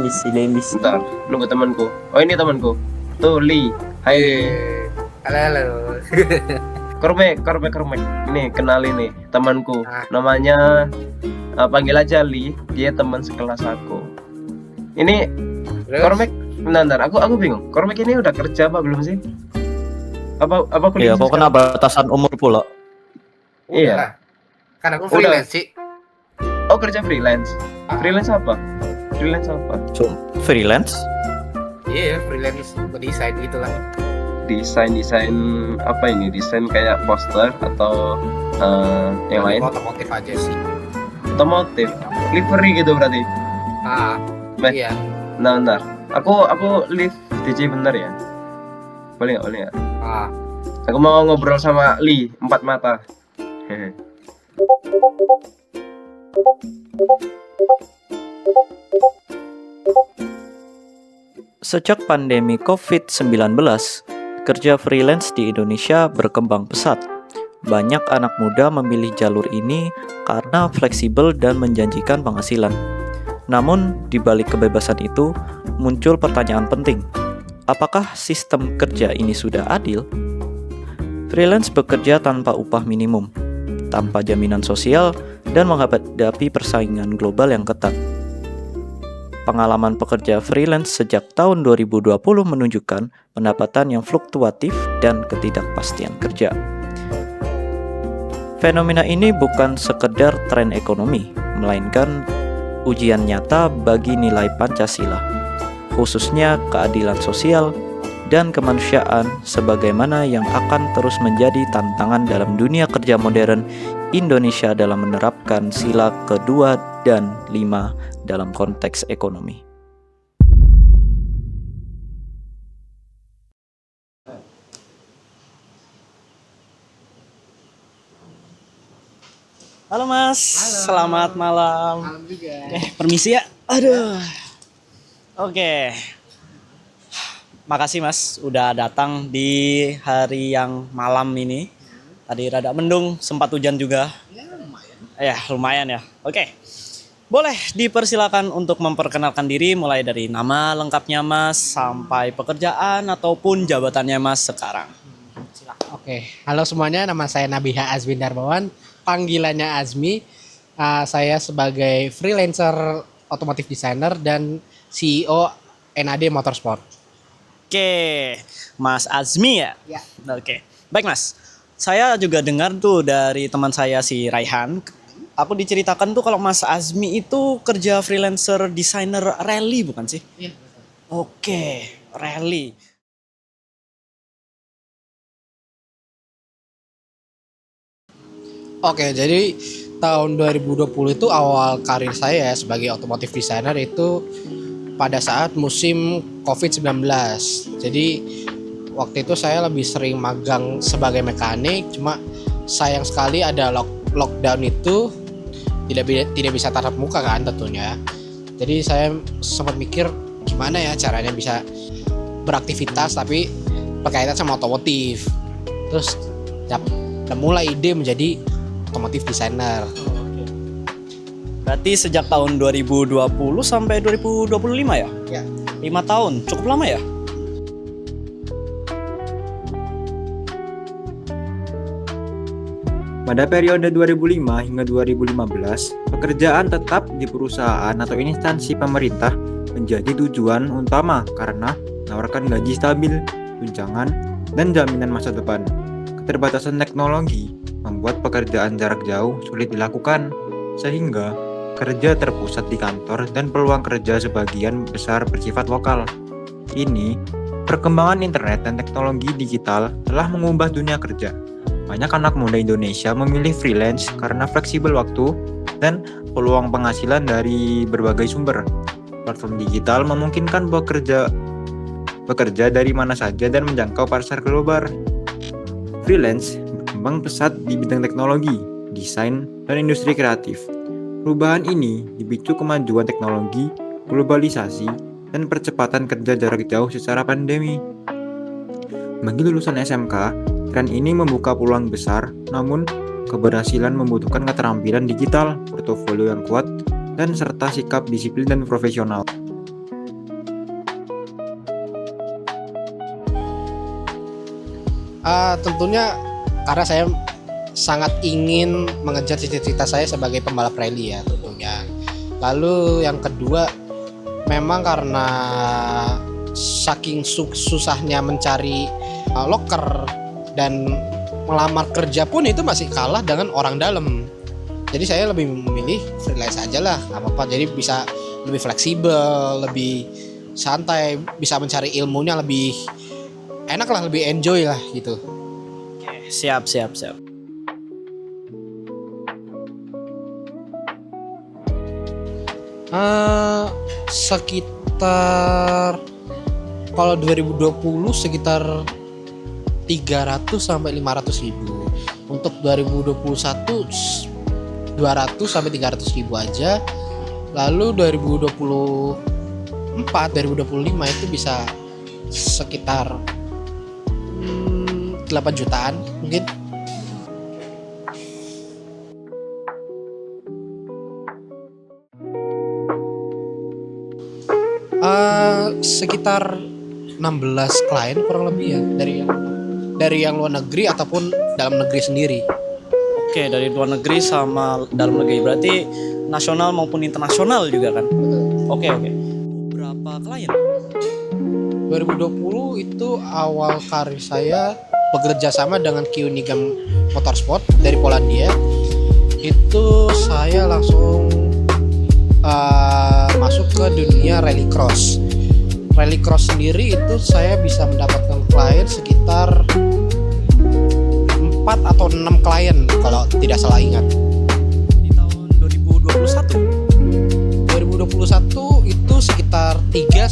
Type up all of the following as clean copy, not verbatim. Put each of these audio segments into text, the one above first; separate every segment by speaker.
Speaker 1: Lelis.
Speaker 2: Bentar, nunggu temanku. Oh ini temanku. Tuh Lee. Hai.
Speaker 3: Halo.
Speaker 2: Kormek. Ini kenalin nih temanku. Namanya panggil aja Lee. Dia teman sekelas aku. Ini Kormek. Bentar. Aku bingung. Kormek ini udah kerja apa belum sih? Apa kuliah?
Speaker 1: Iya, kok kena batasan umur pula?
Speaker 2: Iya.
Speaker 3: Kan aku freelance sih.
Speaker 2: Oh kerja freelance. Freelance apa?
Speaker 1: So, freelance?
Speaker 3: Iya, freelance berdesain gitu lah.
Speaker 2: Desain apa ini? Desain kayak poster atau yang lain?
Speaker 3: Otomotif aja sih.
Speaker 2: Otomotif, livery gitu berarti.
Speaker 3: Iya.
Speaker 2: Nah, bentar. Aku live DJ bentar ya. Boleh nggak? Aku mau ngobrol sama Lee 4 mata.
Speaker 1: Sejak pandemi COVID-19, kerja freelance di Indonesia berkembang pesat. Banyak anak muda memilih jalur ini karena fleksibel dan menjanjikan penghasilan. Namun, di balik kebebasan itu, muncul pertanyaan penting. Apakah sistem kerja ini sudah adil? Freelance bekerja tanpa upah minimum, tanpa jaminan sosial, dan menghadapi persaingan global yang ketat. Pengalaman pekerja freelance sejak tahun 2020 menunjukkan pendapatan yang fluktuatif dan ketidakpastian kerja. Fenomena ini bukan sekedar tren ekonomi, melainkan ujian nyata bagi nilai Pancasila, khususnya keadilan sosial dan kemanusiaan sebagaimana yang akan terus menjadi tantangan dalam dunia kerja modern Indonesia dalam menerapkan sila kedua dan 5 dalam konteks ekonomi.
Speaker 4: Halo Mas, selamat malam.
Speaker 3: Malam juga.
Speaker 4: Permisi ya. Aduh. Oke. Makasih Mas udah datang di hari yang malam ini. Tadi rada mendung, sempat hujan juga.
Speaker 3: Ya lumayan.
Speaker 4: Ya, lumayan ya. Oke. Boleh dipersilakan untuk memperkenalkan diri mulai dari nama lengkapnya Mas sampai pekerjaan ataupun jabatannya Mas sekarang.
Speaker 3: Oke, halo semuanya, nama saya Nabiha Azmin Darmawan, panggilannya Azmi. Saya sebagai freelancer otomotif designer dan CEO NAD Motorsport.
Speaker 4: Oke, Mas Azmi ya?
Speaker 3: Ya.
Speaker 4: Oke, baik Mas. Saya juga dengar tuh dari teman saya si Raihan. Aku diceritakan tuh kalau Mas Azmi itu kerja freelancer desainer rally bukan sih?
Speaker 3: Iya.
Speaker 4: Oke, rally.
Speaker 3: Oke, jadi tahun 2020 itu awal karir saya sebagai otomotif designer itu pada saat musim COVID-19. Jadi waktu itu saya lebih sering magang sebagai mekanik, cuma sayang sekali ada lockdown itu tidak bisa tatap muka kan tentunya. Jadi saya sempat mikir gimana ya caranya bisa beraktivitas tapi berkaitan sama otomotif. Terus mulai ide menjadi otomotif designer.
Speaker 4: Berarti sejak tahun 2020 sampai 2025 ya?
Speaker 3: Ya.
Speaker 4: 5 tahun, cukup lama ya?
Speaker 5: Pada periode 2005 hingga 2015, pekerjaan tetap di perusahaan atau instansi pemerintah menjadi tujuan utama karena menawarkan gaji stabil, tunjangan, dan jaminan masa depan. Keterbatasan teknologi membuat pekerjaan jarak jauh sulit dilakukan, sehingga kerja terpusat di kantor dan peluang kerja sebagian besar bersifat lokal. Kini, perkembangan internet dan teknologi digital telah mengubah dunia kerja. Banyak anak muda Indonesia memilih freelance karena fleksibel waktu dan peluang penghasilan dari berbagai sumber. Platform digital memungkinkan bekerja dari mana saja dan menjangkau pasar global. Freelance berkembang pesat di bidang teknologi, desain, dan industri kreatif. Perubahan ini dipicu kemajuan teknologi, globalisasi, dan percepatan kerja jarak jauh secara pandemi. Bagi lulusan SMK, tren ini membuka peluang besar, namun keberhasilan membutuhkan keterampilan digital, portofolio yang kuat, dan serta sikap disiplin dan profesional.
Speaker 3: Tentunya karena saya sangat ingin mengejar cita-cita saya sebagai pembalap rally ya tentunya. Lalu yang kedua, memang karena saking susahnya mencari loker dan melamar kerja pun itu masih kalah dengan orang dalam. Jadi saya lebih memilih freelance aja lah, nggak apa-apa. Jadi bisa lebih fleksibel, lebih santai, bisa mencari ilmunya lebih enak lah, lebih enjoy lah gitu.
Speaker 4: Oke, siap.
Speaker 3: Sekitar kalau 2020 sekitar 300 sampai 500 ribu. Untuk 2021 200 sampai 300 ribu aja. Lalu 2024 2025 itu bisa sekitar 8 jutaan mungkin. Sekitar 16 klien kurang lebih ya, dari yang luar negeri ataupun dalam negeri sendiri.
Speaker 4: Oke, dari luar negeri sama dalam negeri, berarti nasional maupun internasional juga kan? Oke. Berapa klien?
Speaker 3: 2020 itu awal karir saya bekerja sama dengan Kiunigam Motorsport dari Polandia. Itu saya langsung masuk ke dunia rallycross. Rallycross sendiri itu saya bisa mendapatkan klien sekitar 4 atau 6 klien kalau tidak salah ingat.
Speaker 4: Di tahun 2021?
Speaker 3: 2021 itu sekitar 3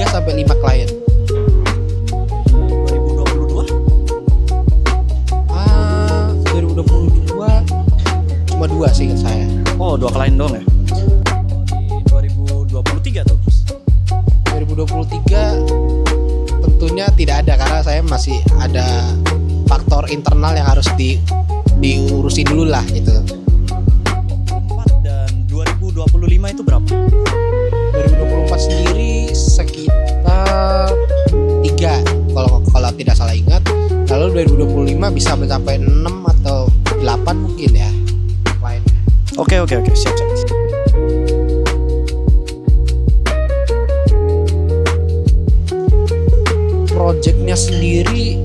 Speaker 3: sampai 5 klien.
Speaker 4: 2022?
Speaker 3: 2022 cuma 2 sih ingat saya.
Speaker 4: Oh, 2 klien dong ya? Di 2023 tuh?
Speaker 3: 2023 tentunya tidak ada karena saya masih ada faktor internal yang harus diurusin dulu lah gitu.
Speaker 4: 4 dan 2025 itu berapa?
Speaker 3: 2024 sendiri sekitar 3 kalau tidak salah ingat. Lalu 2025 bisa mencapai 6 atau 8 mungkin ya lainnya.
Speaker 4: Oke, siap.
Speaker 3: Projectnya sendiri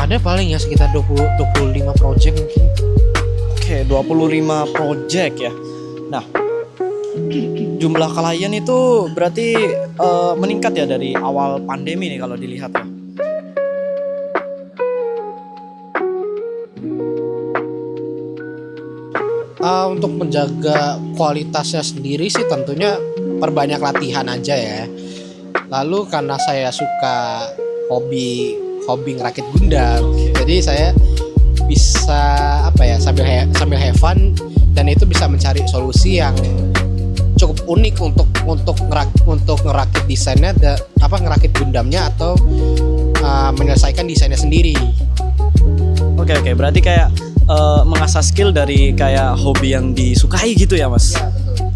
Speaker 3: ada paling ya sekitar 25 project mungkin.
Speaker 4: Oke, 25 project ya. Nah, jumlah klien itu berarti meningkat ya dari awal pandemi nih kalau dilihat ya.
Speaker 3: Untuk menjaga kualitasnya sendiri sih tentunya perbanyak latihan aja ya. Lalu karena saya suka hobi ngerakit Gundam, jadi saya bisa sambil have fun, dan itu bisa mencari solusi yang cukup unik untuk ngerakit desainnya, ngerakit Gundamnya atau menyelesaikan desainnya sendiri.
Speaker 4: Oke, berarti kayak mengasah skill dari kayak hobi yang disukai gitu ya, Mas.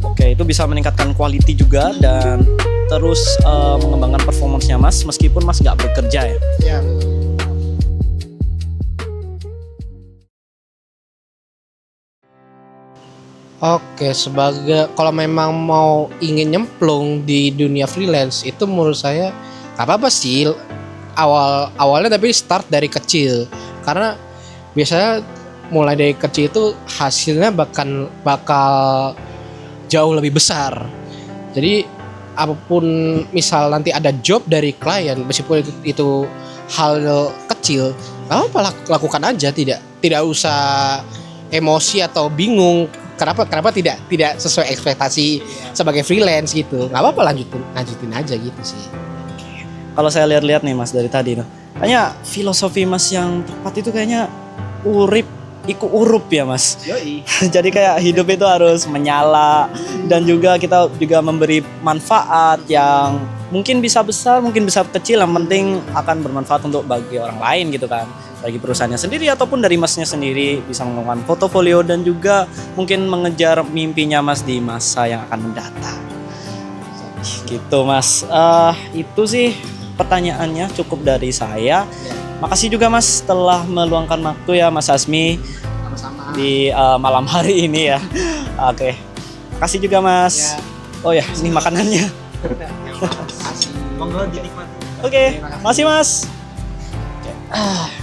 Speaker 4: Oke, itu bisa meningkatkan quality juga dan terus mengembangkan performance-nya Mas meskipun Mas nggak bekerja ya.
Speaker 3: Ya. Oke, kalau memang mau ingin nyemplung di dunia freelance itu menurut saya nggak apa-apa sih awalnya, tapi start dari kecil karena biasanya mulai dari kecil itu hasilnya bakal jauh lebih besar. Jadi apapun misal nanti ada job dari klien, meskipun itu hal kecil, apa lakukan aja, tidak usah emosi atau bingung kenapa tidak sesuai ekspektasi sebagai freelance gitu. Nggak apa-apa, lanjutin aja gitu sih.
Speaker 4: Kalau saya lihat-lihat nih Mas dari tadi tuh, kayaknya filosofi Mas yang tepat itu kayaknya urip iku urup ya Mas.
Speaker 3: Yoi.
Speaker 4: Jadi kayak hidup itu harus menyala dan juga kita juga memberi manfaat yang mungkin bisa besar, mungkin bisa kecil, yang penting akan bermanfaat untuk bagi orang lain gitu kan. Bagi perusahaannya sendiri ataupun dari Masnya sendiri, bisa mengembangkan portofolio dan juga mungkin mengejar mimpinya Mas di masa yang akan mendatang. Gitu Mas. Itu sih pertanyaannya cukup dari saya. makasih juga Mas telah meluangkan waktu ya Mas Asmi
Speaker 3: Sama-sama.
Speaker 4: di malam hari ini ya. Oke. Makasih juga Mas.
Speaker 3: Ya.
Speaker 4: Oh ya, ini makanannya.
Speaker 3: Terima kasih.
Speaker 5: Monggo dinikmati.
Speaker 4: Oke, makasih Mas. Oke.